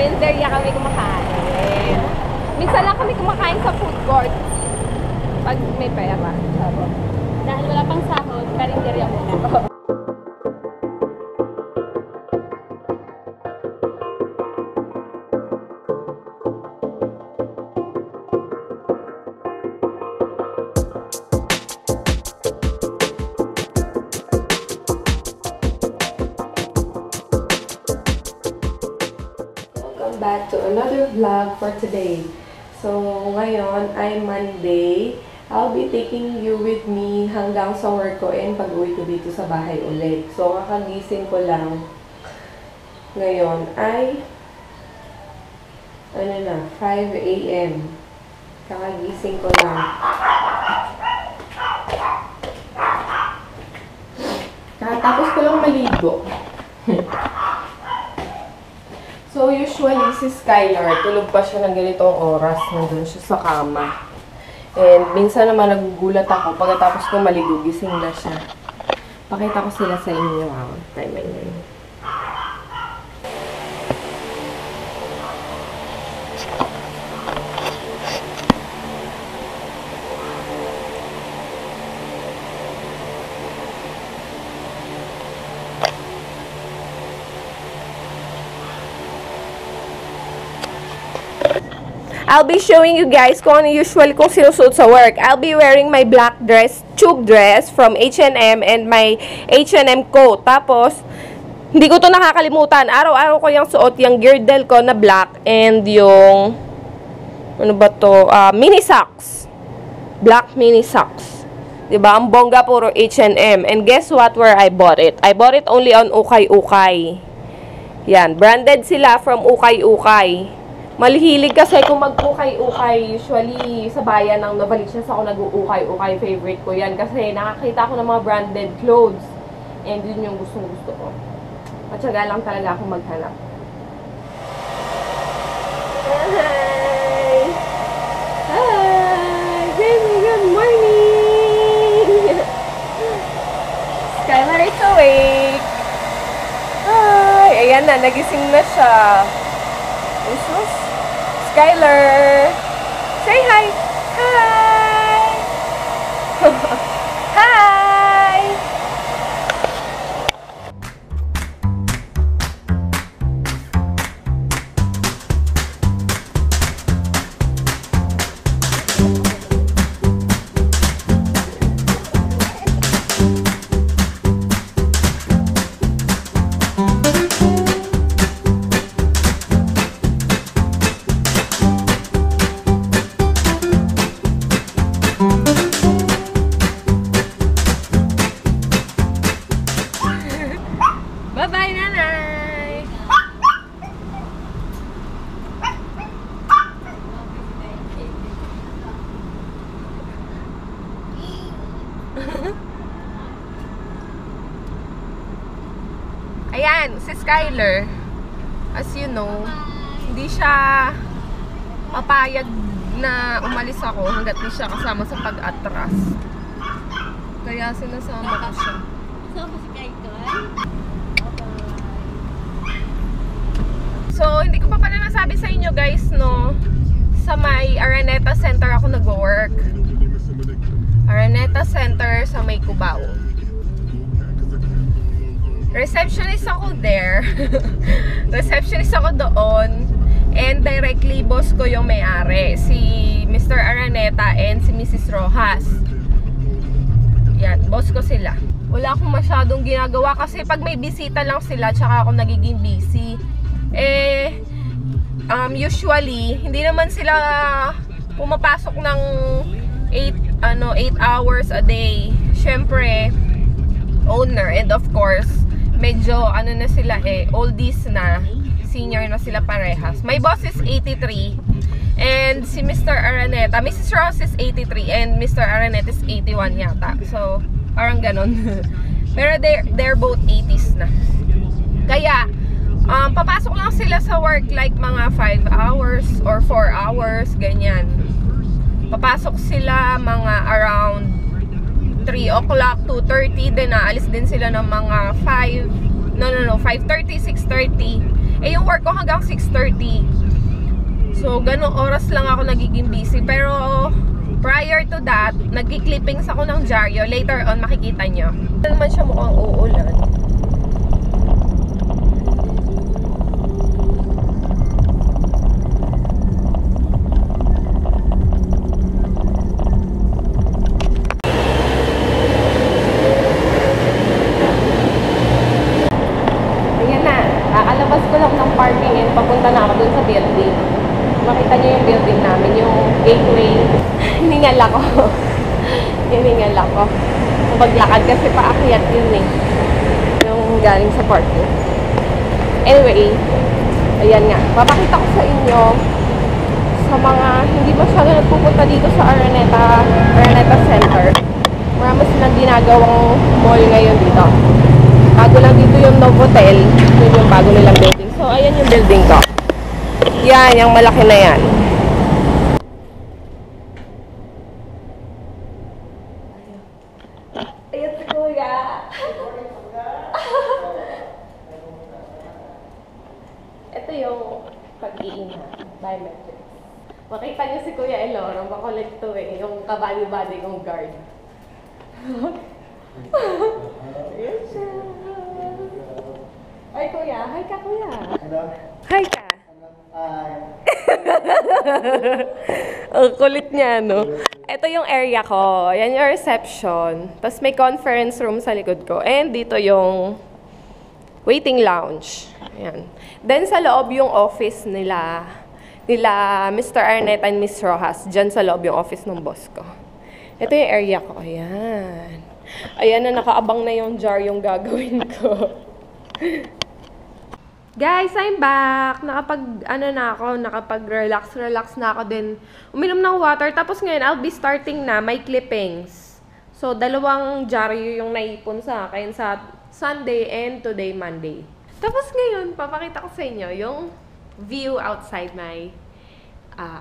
karinderya kami kumakain. Minsan lang kami kumakain sa food court. Pag may pera. Dahil wala pang sahod, karinderya muna. Back to another vlog for today. So, ngayon ay Monday. I'll be taking you with me hanggang sa work ko and pag-uwi ko dito sa bahay ulit. So, kakagising ko lang ngayon ay 5 AM. Kakagising ko lang. Kakatapos ko lang maligo. So, usually, si Skylar, tulog pa siya ng ganitong oras. Nandun siya sa kama. And, minsan naman nagugulat ako. Pagkatapos ko maligo, gising na siya. Pakita ko sila sa inyo. Time ngayon. I'll be showing you guys kung ano usually kong sinusuot sa work. I'll be wearing my black dress, tube dress from H&M and my H&M coat. Tapos, hindi ko to nakakalimutan. Araw-araw ko yung suot yung girdle ko na black and yung, mini socks. Black mini socks. Diba? Ang bongga puro H&M. And guess what, where I bought it? I bought it only on Ukay-Ukay. Yan. Branded sila from Ukay-Ukay. Malihilig kasi kung mag-ukay-ukay. Usually, sa bayan ng Novaliches ako nag-ukay-ukay. Favorite ko yan. Kasi nakakita ko ng mga branded clothes. And yun yung gustong-gusto ko. Matyaga lang talaga ako maghanap. Hi! Hi! Baby, good morning! Skylar is awake. Hi! Ayan na, nagising na siya. Jesus. Skylar! Say hi! Hi! Hi! Bye-bye, nanay! Ayan, si Skylar, as you know, hindi siya papayag na umalis ako hanggat di siya kasama sa pag-atras. Kaya sinasama ko siya. Kasama si Kaito. So, hindi ko pa pala nasabi sa inyo guys, no? Sa may Araneta Center ako nag-work. Araneta Center sa may Cubao. Receptionist ako there. Receptionist ako doon. And directly, boss ko yung may-ari. Si Mr. Araneta and si Mrs. Rojas. Yan, boss ko sila. Wala akong masyadong ginagawa kasi pag may bisita lang sila, tsaka ako nagiging busy. Usually, hindi naman sila pumapasok ng 8 hours a day. Syempre, owner and of course, medyo na sila oldies na, senior na sila parehas. My boss is 83 and si Mr. Araneta, Mrs. Ross is 83 and Mr. Araneta is 81 yata. So, parang ganon. Pero they're both 80s na. Kaya, papasok lang sila sa work like mga 5 hours or 4 hours, ganyan. Papasok sila mga around 3 o'clock, 2:30, then naalis din sila ng mga 5:30, 6:30. Eh, yung work ko hanggang 6:30. So, ganong oras lang ako nagiging busy. Pero, prior to that, nagki-clippings ako ng dyaryo. Later on, makikita nyo. Hindi naman siya mukhang uulan. Kakalabas ko lang ng parking and papunta na ako dun sa building. Makita niyo yung building namin, yung gateway. Hiningal ako. Hiningal ako. Maglakad kasi paakyat yun eh. Yung galing sa parking. Anyway, ayan nga. Papakita ko sa inyo sa mga hindi masyado nagpupunta dito sa Araneta Center. Marami silang ginagawang mall ngayon dito. Bago lang dito yung Novotel. Yun yung bago nilang building. So, ayan yung building ko. Yan, yung malaki na yan. Ayan si Kuya. Ito yung pag-iingat. Biometrics. Makita niyo si Kuya Eloro. Makulit to eh. Yung kabali-bali kong guard. Ayan siya. Ay, Kuya. Hi ka, Kuya. Hi ka. Ang kulit niya, no? Ito yung area ko. Yan yung reception. Tapos may conference room sa likod ko. And dito yung waiting lounge. Ayan. Then sa loob yung office nila Mr. Arnett and Miss Rojas. Diyan sa loob yung office ng boss ko. Ito yung area ko. Ayan. Ayan na, nakaabang na yung jar yung gagawin ko. Guys, I'm back! Nakapag-relax na ako din. Uminom ng water. Tapos ngayon, I'll be starting na my clippings. So, 2 dyaryo yung naipon sa akin sa Sunday and today, Monday. Tapos ngayon, papakita ko sa inyo yung view outside my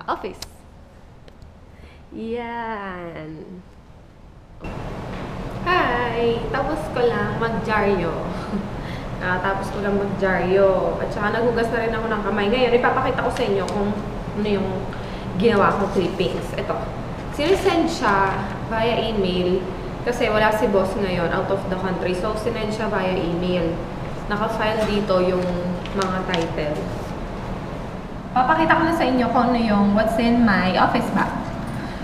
office. Yan. Hi! Tapos ko lang mag-dyaryo. Tapos ko lang mag-dyaryo. At saka naghugas na rin ako ng kamay. Ngayon, ipapakita ko sa inyo kung ano yung ginawa kong clippings. Ito. Sinesend siya via email kasi wala si boss ngayon, out of the country. So, sinend siya via email. Naka-file dito yung mga title. Papakita ko na sa inyo kung ano yung what's in my office bag.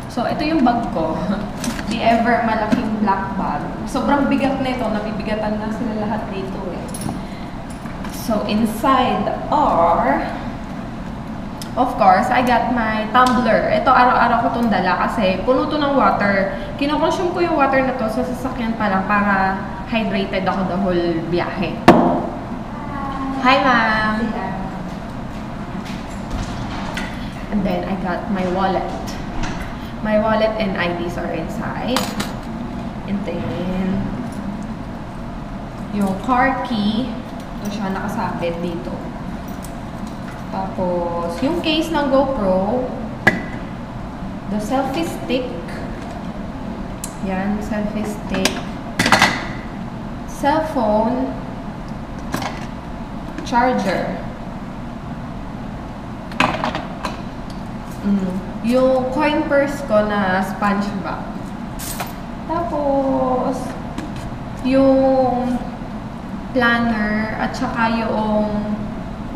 So, ito yung bag ko. The ever malaking black bag. Sobrang bigat na ito. Nabibigatan na sila lahat dito eh. So, inside are, of course, I got my tumbler. Ito, araw-araw ko itong dala kasi puno to ng water. Kinoconsume ko yung water na to sa sasakyan pa lang para hydrated ako the whole biyahe. Hi, ma'am! And then, I got my wallet. My wallet and IDs are inside. And then, yung car key, ito siya nakasabit dito. Tapos, yung case ng GoPro, the selfie stick, yan, selfie stick, cellphone, charger, yung coin purse ko na sponge bag. Tapos, yung planner at saka yung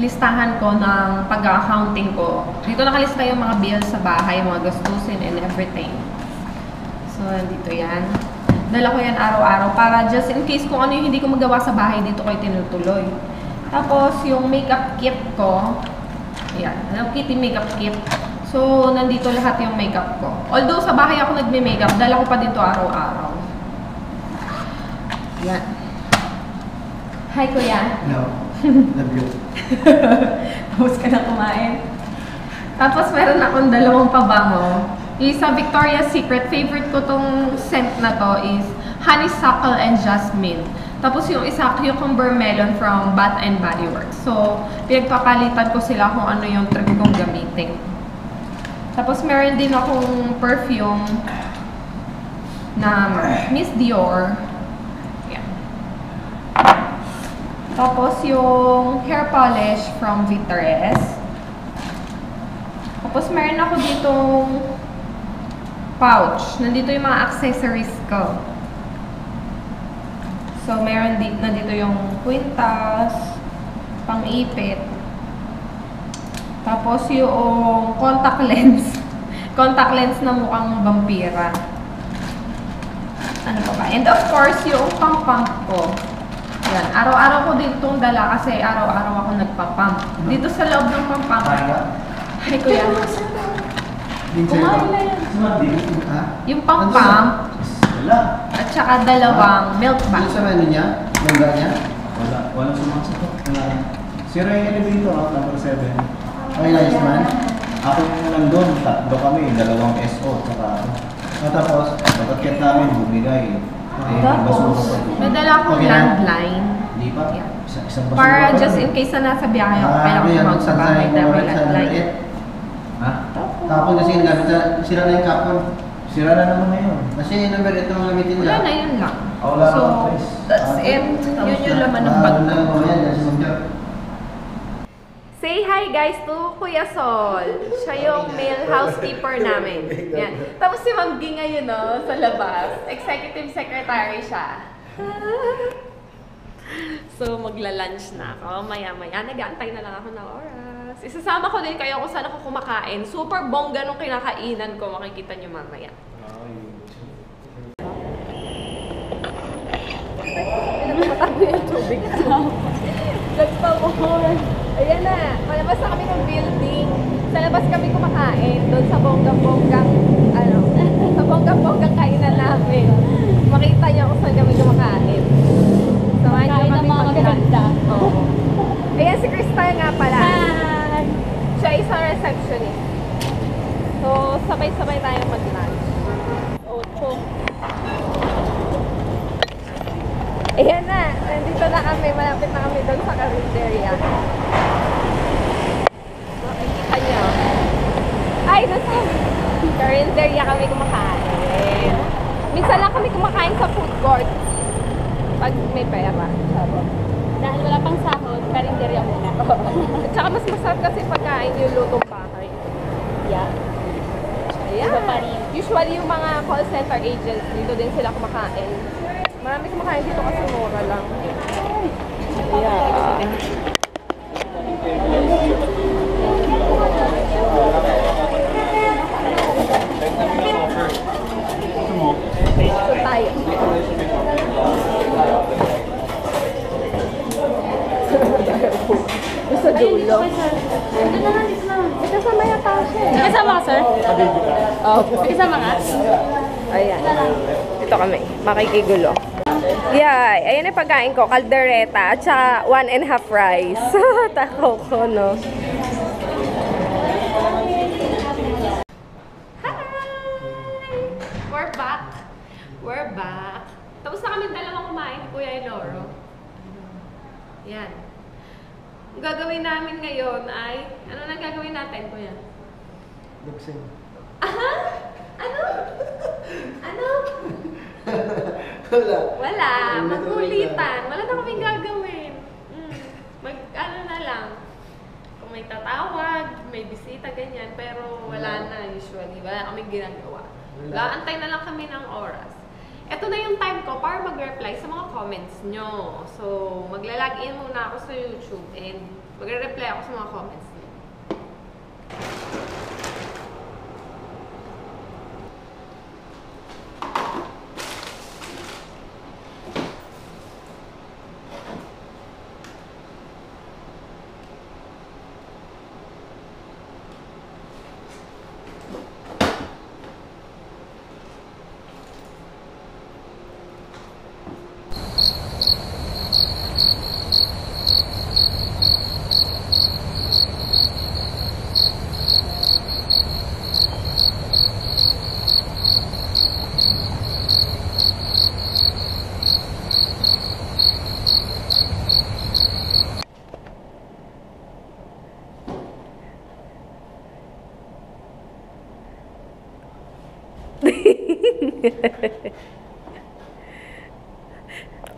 listahan ko ng pag-accounting ko. Dito nakalista yung mga bills sa bahay, mga gastusin and everything. So, dito yan. Dala ko yan araw-araw para just in case kung ano yung hindi ko magawa sa bahay, dito ko tinutuloy. Tapos, yung makeup kit ko, yan, Hello Kitty makeup kit. So, nandito lahat yung makeup ko. Although, sa bahay ako nagme-makeup, dala ko pa dito araw-araw. Yan. Hi, Kuya. No. Love you. Tapos ka na kumain. Tapos, meron akong 2 pabango. Yung sa Victoria's Secret, favorite ko tong scent na to is honeysuckle and jasmine. Tapos yung isa, cucumber melon from Bath and Body Works. So, pinagpapalitan ko sila kung ano yung trip kong gamitin. Tapos, meron din akong perfume na Miss Dior. Yan. Tapos yung hair polish from Vitres. Tapos meron ako ditong pouch. Nandito yung mga accessories ko. So meron nandito yung kwintas, pang-ipit. Tapos yung contact lens. Contact lens na mukhang vampira. Ano pa ba? And of course, yung pump ko. Yan. Araw-araw ko din itong dala kasi araw-araw ako nagpa-pump. Dito sa loob ng pump. Ay, kuya. Kumain na yan. Yung pump at saka dalawang milk bag. Ano sa menu niya? Mangga niya? Walang sumasagot. Sira yung elevator, number 7. Okay, nice man. Ako yung nandun, tatlo kami, dalawang SO, tsaka ako. Tapos, pagkakit namin, bumigay. Tapos, may dala akong Okay na? landline. Hindi pa. Yeah. Isang basura Para pa just lang. in case na nasa biyahe ako, kailangan ko mag sa bahay dahil may landline. Ha? Tapos kasi nagamit na, sira na yung kapon. Sira na naman ngayon. Kasi yung number ito ang gamitin Wala nila. na, yun lang. Wala So, akong choice. that's it. Yun yung laman ng bag na ko. mamaya, dahil sa mangga. Say hi guys to Kuya Sol. Siya yung male housekeeper namin. Yan. Tapos si Ma'am G ngayon no, sa labas. Executive secretary siya. So magla-lunch na ako. Maya-maya. Nag-aantay na lang ako ng oras. Isasama ko din kayo kung saan ako kumakain. Super bongga nung kinakainan ko. Makikita nyo mamaya. Matago yung tubig ko. Nagpamor. Ayan na. Malabas na kami ng building. Sa labas kami kumakain. Doon sa bonggang-bonggang, sa bonggang-bonggang kainan namin. Makita niyo kung saan kami kumakain. Samahan niyo Kain ng kami mga magaganda. Oo. Ayan si Crystal nga pala. Hi! Siya isang receptionist. So, sabay-sabay tayong mag-lunch. Ocho. Ayan na. Nandito na kami. Malapit na kami doon sa carinderia. Makikita niyo. Ay, nasa carinderia kami kumakain. Minsan lang kami kumakain sa food court. Pag may pera. Dahil wala pang sahod, karinderya muna. At saka mas masarap kasi pagkain yung lutong bahay. Yeah. Ayan. Iba pa rin. Usually yung mga call center agents, dito din sila kumakain. Marami kumakain dito kasi mura lang. Yeah. So tayo. Sa dulo. Dito na lang, dito na lang. Ito sa Maya Pasha. May kasama ka, sir? Oh. May kasama ka? Ayan. Ito kami. Makikigulo. Yeah, ayan yung pagkain ko. Caldereta at saka 1.5 rice. Takaw ko, no? Hi! We're back. We're back. Tapos na kami dalawang kumain ni Kuya Eloro. Yan. Ang gagawin namin ngayon ay... Ano nang gagawin natin, Kuya? Luxing. Aha! Ano? Ano? Wala. Wala. Magkulitan. Wala na kaming gagawin. Ano na lang. Kung may tatawag, may bisita, ganyan. Pero wala na usually. Wala kaming ginagawa. Antay na lang kami ng oras. Ito na yung time ko para mag-reply sa mga comments nyo. So, magla-log in muna ako sa YouTube and magre-reply ako sa mga comments nyo.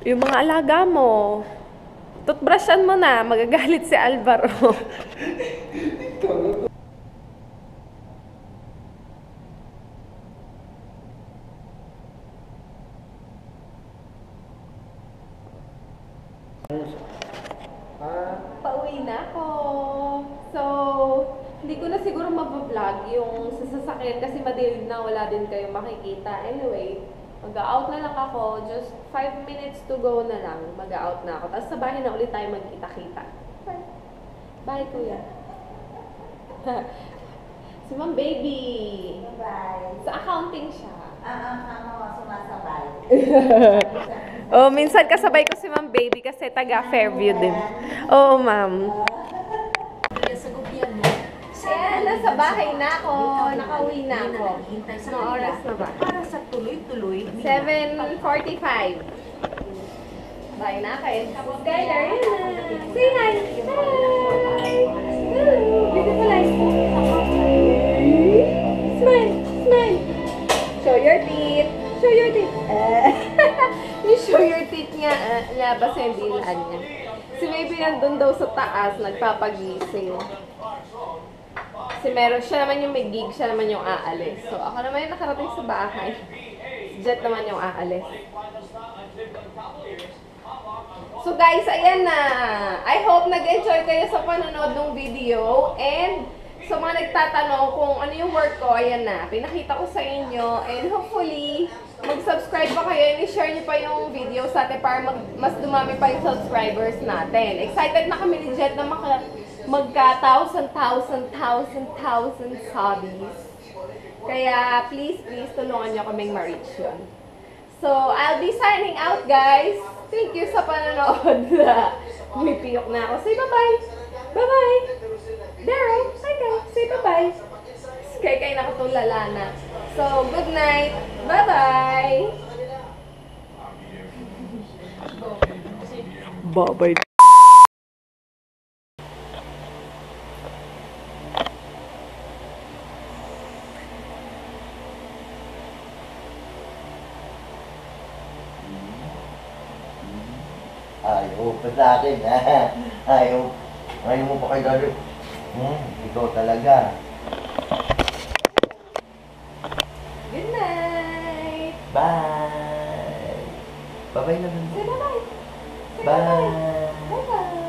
Yung mga alaga mo. Toothbrushan mo na, magagalit si Alvaro. Pauwi na ako. So, hindi ko na siguro mabavlog yung sa sasakyan kasi madilim na, wala din kayo makikita. Anyway, mag-out na lang ako. Just 5 minutes to go na lang. Mag-out na ako. Tapos sa bahay na ulit tayo magkita-kita. Bye, kuya. Si Ma'am Baby. Bye. Sa accounting siya. Sumasabay. Oh, minsan kasabay ko si Ma'am Baby kasi taga Fairview din. Oo, ma'am. Sa gobyerno. Ayan, nasa bahay na ako. Nakauwi na ako. Anong oras na ba? Para sa tuloy-tuloy. 7:45. Bye na kayo. Skylar, yun na. Say hi. Hi. Beautiful eyes. Smile. Smile. Show your teeth. Show your teeth. Yung show your teeth nga, labas yung dilaan niya. Si Maybe nandun daw sa taas, nagpapagising. Kasi meron siya naman yung may gig, siya naman yung aalis. So ako naman yung nakarating sa bahay. Si Jet naman yung aalis. So guys, ayan na. I hope nag-enjoy kayo sa panonood ng video. And sa mga nagtatanong kung ano yung work ko, ayan na. Pinakita ko sa inyo. And hopefully, mag-subscribe pa kayo and i-share nyo pa yung video sa atin para mas dumami pa yung subscribers natin. Excited na kami ni Jet na magka-thousand subbies. Kaya please, tulungan nyo kaming ma-reach yun. So, I'll be signing out, guys. Thank you sa panonood. Umipiyok na ako. Say bye-bye. Bye-bye. Daryl, hi guys. Say bye-bye. Kaya nakatulala na. So, good night. Bye-bye. Bye-bye. Ayaw pa sa akin, ha? Ayaw mo pa kay Daddy. Ikaw talaga. Good night. Bye! Bye-bye na. Say bye-bye. Say Bye! Bye-bye.